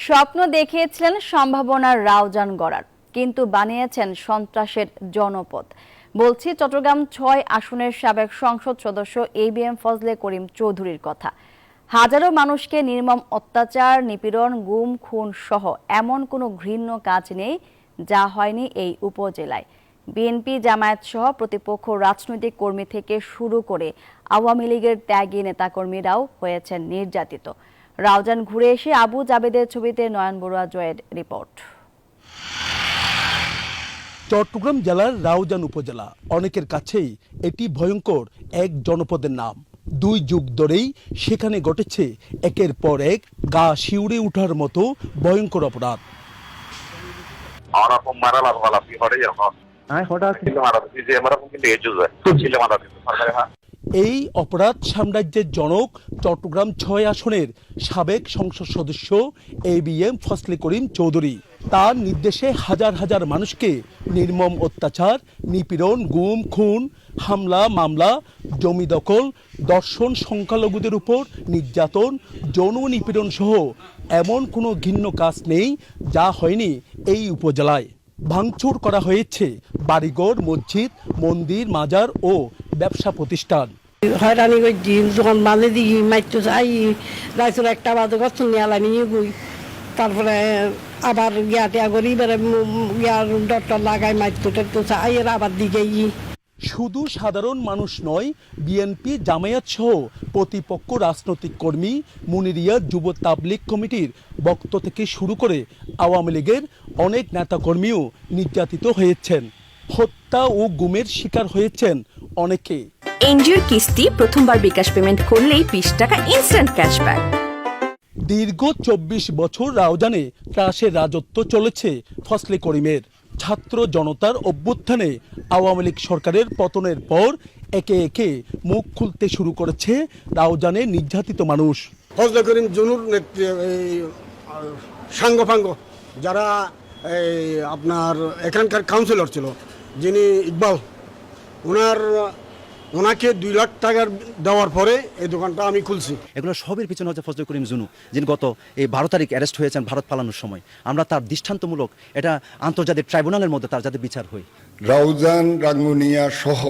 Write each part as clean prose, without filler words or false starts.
স্বপ্ন দেখিয়েছিলেন সম্ভাবনার রাউজান গড়ার, কিন্তু বানিয়েছেন সন্ত্রাসের জনপদ। বলছি চট্টগ্রাম ৬ আসনের সাবেক সংসদ সদস্য ABM ফজলে করিম চৌধুরীর কথা। হাজারো মানুষকে নির্মম অত্যাচার, নিপীড়ন, গুম, খুন সহ এমন কোনো ঘৃণ্য কাজ নেই যা হয়নি এই উপজেলায়। বিএনপি, জামায়াত সহ প্রতিপক্ষ রাজনৈতিক কর্মী থেকে শুরু করে আওয়ামী লীগের ত্যাগী নেতাকর্মীরাও হয়েছেন নির্যাতিত। রাউজান ঘুরে এসে আবু জাবেদের ছবিতে নয়ন বড়ুয়া জয়ের রিপোর্ট। চট্টগ্রাম জেলার রাউজান উপজেলা, অনেকের কাছেই এটি ভয়ঙ্কর এক জনপদের নাম। 2 যুগ ধরেই সেখানে ঘটেছে একের পর এক গা শিউরে ওঠার মতো ভয়ঙ্কর অপরাধ। এই অপরাধ সাম্রাজ্যের জনক চট্টগ্রাম ৬ আসনের সাবেক সংসদ সদস্য ABM ফজলে করিম চৌধুরী। তার নির্দেশে হাজার হাজার মানুষকে নির্মম অত্যাচার, নিপীড়ন, গুম, খুন, হামলা, মামলা, জমি দখল, দর্শন, সংখ্যালঘুদের উপর নির্যাতন, যৌন নিপীড়ন সহ এমন কোনো ঘৃণ্য কাজ নেই যা হয়নি এই উপজেলায়। ভাঙচুর করা হয়েছে বাড়িঘর, মসজিদ, মন্দির, মাজার ও ব্যবসা প্রতিষ্ঠান। হয়রানি করছি, যখন বাঁধে দিই মাইতো চাই রাইসুর একটা বাদে গছ নিয়ে নিয়ে গুই, তারপরে আবার গিয়া টিয়া করি গিয়ার ডক্টর লাগাই মাইতো টেতো চাই আবার দিকে। শুধু সাধারণ মানুষ নয়, বিএনপি, জামায়াত সহ প্রতিপক্ষ রাজনৈতিক কর্মী, মুনিরিয়া যুব তাবলিগ কমিটির বক্ত থেকে শুরু করে আওয়ামী লীগের অনেক নেতাকর্মীও নির্যাতিত হয়েছেন। হত্যা ও গুমের শিকার হয়েছেন অনেকে। এনজিওর কিস্তি প্রথমবার বিকাশ পেমেন্ট করলেই 20 টাকা ইনস্ট্যান্ট ক্যাশব্যাক। দীর্ঘ 24 বছর রাউজানে ত্রাসের রাজত্ব চলেছে ফজলে করিমের। ছাত্র জনতার অভ্যুত্থানে আওয়ামী লীগ সরকারের পতনের পর একে একে মুখ খুলতে শুরু করেছে রাউজানে নির্যাতিত মানুষ। ফজলে করিম জুনুর সাঙ্গপাঙ্গ যারা আপনার এখানকার কাউন্সিলর ছিল, যিনি ইকবাল, ওনাকে 2 লাখ টাকা দেওয়ার পরে এই দোকানটা আমি খুলছি। এগুলো সবের পিছনে হচ্ছে ফজলে করিম জুনু, যিনি গত 12 তারিখ অ্যারেস্ট হয়েছেন ভারত পালানোর সময়। আমরা তার দৃষ্টান্তমূলক এটা আন্তর্জাতিক ট্রাইব্যুনালের মধ্যে তার যাতে বিচার হয়। রাউজান, রাঙ্গুনিয়া সহ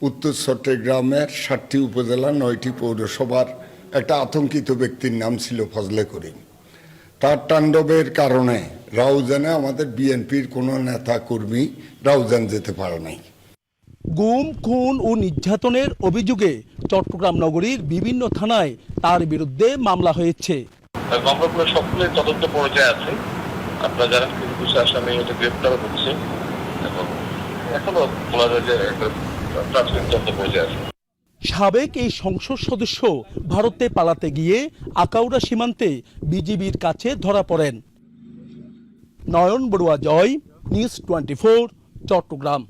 উত্তর চট্টগ্রামের 7টি উপজেলা, 9টি পৌরসভার একটা আতঙ্কিত ব্যক্তির নাম ছিল ফজলে করিম। তার তাণ্ডবের কারণে রাউজানে আমাদের বিএনপির কোনো নেতা কর্মী রাউজান যেতে পারে নাই। গুম, খুন ও নির্যাতনের অভিযোগে চট্টগ্রাম নগরীর বিভিন্ন থানায় তার বিরুদ্ধে মামলা হয়েছে। মামলাগুলো সবগুলোই তদন্ত পর্যায়ে আছে। আপনারা জানেন কিছু আসামি এটা গ্রেফতার হচ্ছে এবং এখনো বলা যায় যে প্রাথমিক তদন্ত পর্যায়ে আছে। সাবেক এই সংসদ সদস্য ভারতে পালাতে গিয়ে আকাউড়া সীমান্তে বিজিবির কাছে ধরা পড়েন। নয়ন বড়ুয়া জয়, নিউজ 24, চট্টগ্রাম।